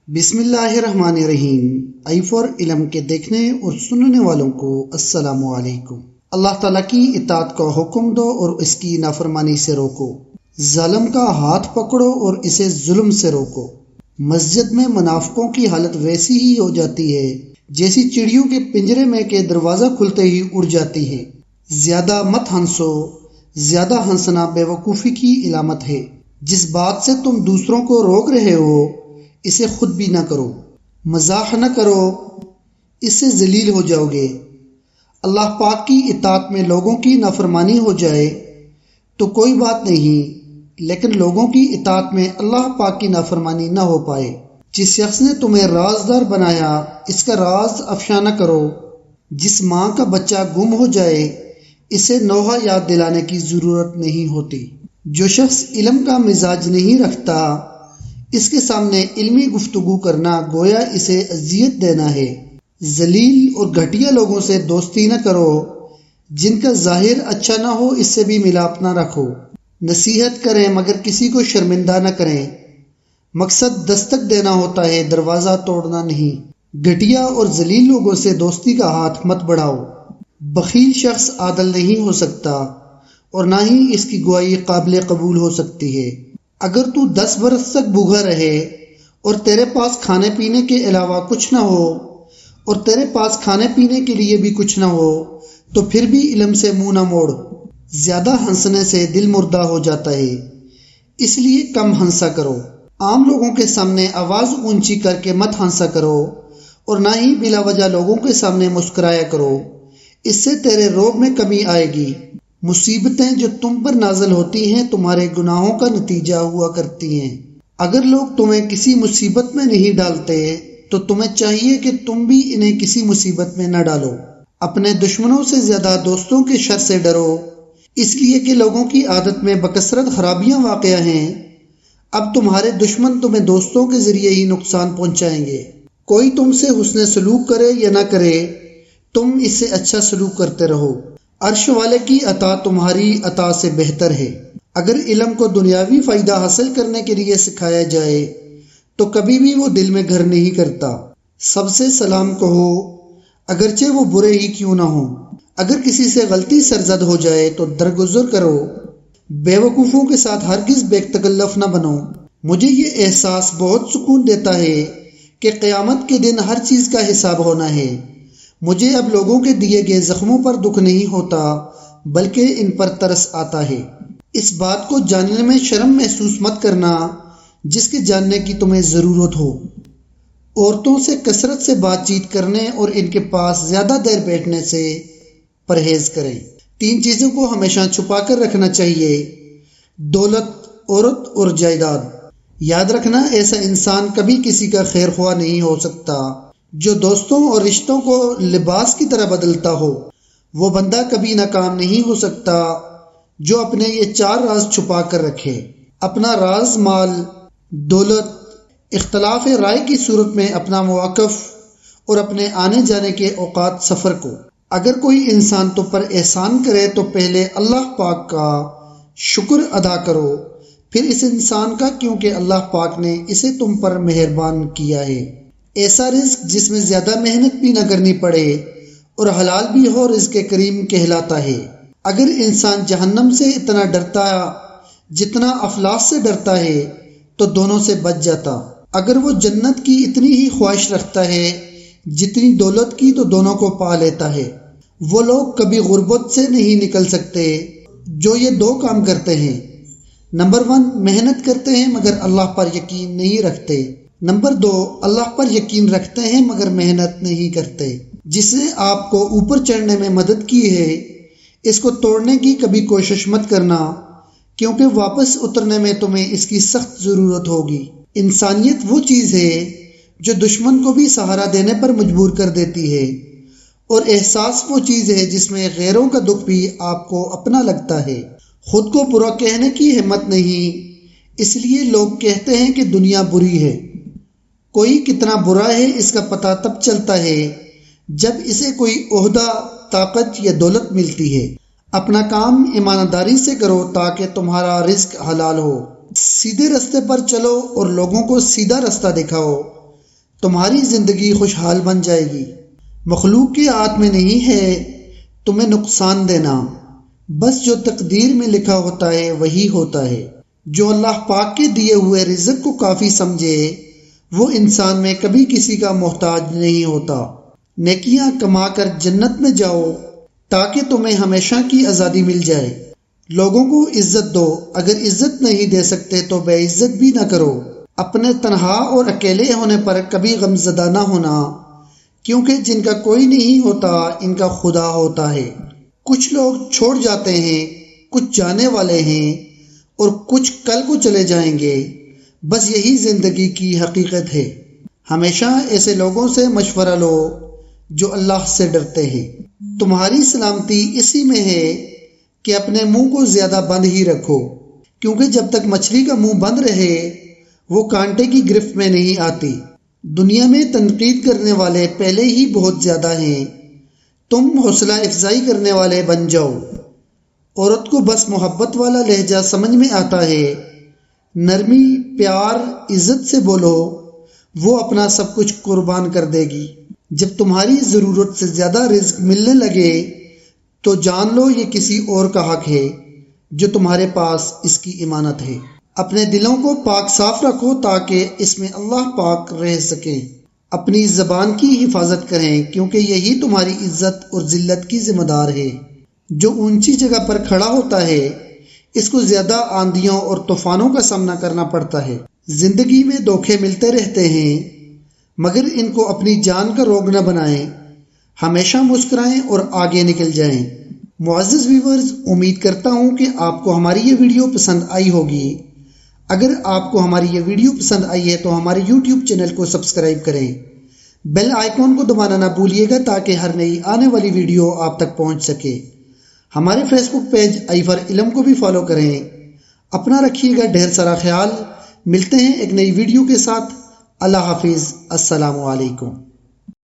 بسم اللہ الرحمن الرحیم۔ آئی فور علم کے دیکھنے اور سننے والوں کو السلام علیکم۔ اللہ تعالیٰ کی اطاعت کا حکم دو اور اس کی نافرمانی سے روکو۔ ظالم کا ہاتھ پکڑو اور اسے ظلم سے روکو۔ مسجد میں منافقوں کی حالت ویسی ہی ہو جاتی ہے جیسی چڑیوں کے پنجرے میں کہ دروازہ کھلتے ہی اڑ جاتی ہے۔ زیادہ مت ہنسو، زیادہ ہنسنا بے وقوفی کی علامت ہے۔ جس بات سے تم دوسروں کو روک رہے ہو اسے خود بھی نہ کرو۔ مزاح نہ کرو، اس سے ذلیل ہو جاؤ گے۔ اللہ پاک کی اطاعت میں لوگوں کی نافرمانی ہو جائے تو کوئی بات نہیں، لیکن لوگوں کی اطاعت میں اللہ پاک کی نافرمانی نہ ہو پائے۔ جس شخص نے تمہیں رازدار بنایا اس کا راز افشا نہ کرو۔ جس ماں کا بچہ گم ہو جائے اسے نوحہ یاد دلانے کی ضرورت نہیں ہوتی۔ جو شخص علم کا مزاج نہیں رکھتا اس کے سامنے علمی گفتگو کرنا گویا اسے اذیت دینا ہے۔ ذلیل اور گھٹیا لوگوں سے دوستی نہ کرو، جن کا ظاہر اچھا نہ ہو اس سے بھی ملاپ نہ رکھو۔ نصیحت کریں مگر کسی کو شرمندہ نہ کریں۔ مقصد دستک دینا ہوتا ہے، دروازہ توڑنا نہیں۔ گھٹیا اور ذلیل لوگوں سے دوستی کا ہاتھ مت بڑھاؤ۔ بخیل شخص عادل نہیں ہو سکتا اور نہ ہی اس کی گواہی قابل قبول ہو سکتی ہے۔ اگر تو 10 برس تک بھوکا رہے اور تیرے پاس کھانے پینے کے علاوہ کچھ نہ ہو، اور تیرے پاس کھانے پینے کے لیے بھی کچھ نہ ہو، تو پھر بھی علم سے منہ نہ موڑ۔ زیادہ ہنسنے سے دل مردہ ہو جاتا ہے، اس لیے کم ہنسا کرو۔ عام لوگوں کے سامنے آواز اونچی کر کے مت ہنسا کرو اور نہ ہی بلا وجہ لوگوں کے سامنے مسکرایا کرو، اس سے تیرے روب میں کمی آئے گی۔ مصیبتیں جو تم پر نازل ہوتی ہیں تمہارے گناہوں کا نتیجہ ہوا کرتی ہیں۔ اگر لوگ تمہیں کسی مصیبت میں نہیں ڈالتے تو تمہیں چاہیے کہ تم بھی انہیں کسی مصیبت میں نہ ڈالو۔ اپنے دشمنوں سے زیادہ دوستوں کے شر سے ڈرو، اس لیے کہ لوگوں کی عادت میں بکثرت خرابیاں واقع ہیں۔ اب تمہارے دشمن تمہیں دوستوں کے ذریعے ہی نقصان پہنچائیں گے۔ کوئی تم سے حسن سلوک کرے یا نہ کرے، تم اس سے اچھا سلوک کرتے رہو۔ عرش والے کی عطا تمہاری عطا سے بہتر ہے۔ اگر علم کو دنیاوی فائدہ حاصل کرنے کے لیے سکھایا جائے تو کبھی بھی وہ دل میں گھر نہیں کرتا۔ سب سے سلام کہو اگرچہ وہ برے ہی کیوں نہ ہوں۔ اگر کسی سے غلطی سرزد ہو جائے تو درگزر کرو۔ بے وقوفوں کے ساتھ ہرگز بے تکلف نہ بنو۔ مجھے یہ احساس بہت سکون دیتا ہے کہ قیامت کے دن ہر چیز کا حساب ہونا ہے۔ مجھے اب لوگوں کے دیے گئے زخموں پر دکھ نہیں ہوتا بلکہ ان پر ترس آتا ہے۔ اس بات کو جاننے میں شرم محسوس مت کرنا جس کے جاننے کی تمہیں ضرورت ہو۔ عورتوں سے کثرت سے بات چیت کرنے اور ان کے پاس زیادہ دیر بیٹھنے سے پرہیز کریں۔ 3 چیزوں کو ہمیشہ چھپا کر رکھنا چاہیے: دولت، عورت اور جائیداد۔ یاد رکھنا ایسا انسان کبھی کسی کا خیر خواہ نہیں ہو سکتا جو دوستوں اور رشتوں کو لباس کی طرح بدلتا ہو۔ وہ بندہ کبھی ناکام نہیں ہو سکتا جو اپنے یہ 4 راز چھپا کر رکھے: اپنا راز مال، دولت، اختلاف رائے کی صورت میں اپنا موقف اور اپنے آنے جانے کے اوقات سفر کو۔ اگر کوئی انسان تم پر احسان کرے تو پہلے اللہ پاک کا شکر ادا کرو، پھر اس انسان کا، کیونکہ اللہ پاک نے اسے تم پر مہربان کیا ہے۔ ایسا رزق جس میں زیادہ محنت بھی نہ کرنی پڑے اور حلال بھی ہو رزق کریم کہلاتا ہے۔ اگر انسان جہنم سے اتنا ڈرتا جتنا افلاس سے ڈرتا ہے تو دونوں سے بچ جاتا۔ اگر وہ جنت کی اتنی ہی خواہش رکھتا ہے جتنی دولت کی تو دونوں کو پا لیتا ہے۔ وہ لوگ کبھی غربت سے نہیں نکل سکتے جو یہ 2 کام کرتے ہیں: نمبر 1 محنت کرتے ہیں مگر اللہ پر یقین نہیں رکھتے، نمبر 2 اللہ پر یقین رکھتے ہیں مگر محنت نہیں کرتے۔ جس نے آپ کو اوپر چڑھنے میں مدد کی ہے اس کو توڑنے کی کبھی کوشش مت کرنا، کیونکہ واپس اترنے میں تمہیں اس کی سخت ضرورت ہوگی۔ انسانیت وہ چیز ہے جو دشمن کو بھی سہارا دینے پر مجبور کر دیتی ہے، اور احساس وہ چیز ہے جس میں غیروں کا دکھ بھی آپ کو اپنا لگتا ہے۔ خود کو برا کہنے کی ہمت نہیں، اس لیے لوگ کہتے ہیں کہ دنیا بری ہے۔ کوئی کتنا برا ہے اس کا پتہ تب چلتا ہے جب اسے کوئی عہدہ، طاقت یا دولت ملتی ہے۔ اپنا کام ایمانداری سے کرو تاکہ تمہارا رزق حلال ہو۔ سیدھے رستے پر چلو اور لوگوں کو سیدھا رستہ دکھاؤ تمہاری زندگی خوشحال بن جائے گی۔ مخلوق کے ہاتھ میں نہیں ہے تمہیں نقصان دینا، بس جو تقدیر میں لکھا ہوتا ہے وہی ہوتا ہے۔ جو اللہ پاک کے دیے ہوئے رزق کو کافی سمجھے وہ انسان میں کبھی کسی کا محتاج نہیں ہوتا۔ نیکیاں کما کر جنت میں جاؤ تاکہ تمہیں ہمیشہ کی آزادی مل جائے۔ لوگوں کو عزت دو، اگر عزت نہیں دے سکتے تو بے عزت بھی نہ کرو۔ اپنے تنہا اور اکیلے ہونے پر کبھی غمزدہ نہ ہونا، کیونکہ جن کا کوئی نہیں ہوتا ان کا خدا ہوتا ہے۔ کچھ لوگ چھوڑ جاتے ہیں، کچھ جانے والے ہیں اور کچھ کل کو چلے جائیں گے، بس یہی زندگی کی حقیقت ہے۔ ہمیشہ ایسے لوگوں سے مشورہ لو جو اللہ سے ڈرتے ہیں۔ تمہاری سلامتی اسی میں ہے کہ اپنے منہ کو زیادہ بند ہی رکھو، کیونکہ جب تک مچھلی کا منہ بند رہے وہ کانٹے کی گرفت میں نہیں آتی۔ دنیا میں تنقید کرنے والے پہلے ہی بہت زیادہ ہیں، تم حوصلہ افزائی کرنے والے بن جاؤ۔ عورت کو بس محبت والا لہجہ سمجھ میں آتا ہے، نرمی، پیار، عزت سے بولو، وہ اپنا سب کچھ قربان کر دے گی۔ جب تمہاری ضرورت سے زیادہ رزق ملنے لگے تو جان لو یہ کسی اور کا حق ہے جو تمہارے پاس اس کی امانت ہے۔ اپنے دلوں کو پاک صاف رکھو تاکہ اس میں اللہ پاک رہ سکیں۔ اپنی زبان کی حفاظت کریں کیونکہ یہی تمہاری عزت اور ذلت کی ذمہ دار ہے۔ جو اونچی جگہ پر کھڑا ہوتا ہے اس کو زیادہ آندھیوں اور طوفانوں کا سامنا کرنا پڑتا ہے۔ زندگی میں دھوکے ملتے رہتے ہیں مگر ان کو اپنی جان کا روگ نہ بنائیں، ہمیشہ مسکرائیں اور آگے نکل جائیں۔ معزز ویورز، امید کرتا ہوں کہ آپ کو ہماری یہ ویڈیو پسند آئی ہوگی۔ اگر آپ کو ہماری یہ ویڈیو پسند آئی ہے تو ہمارے یوٹیوب چینل کو سبسکرائب کریں، بیل آئیکن کو دبانا نہ بھولیے گا تاکہ ہر نئی آنے والی ویڈیو آپ تک پہنچ سکے۔ ہمارے فیس بک پیج آئی علم کو بھی فالو کریں۔ اپنا رکھیے گا ڈھیر سارا خیال۔ ملتے ہیں ایک نئی ویڈیو کے ساتھ۔ اللہ حافظ۔ السلام علیکم۔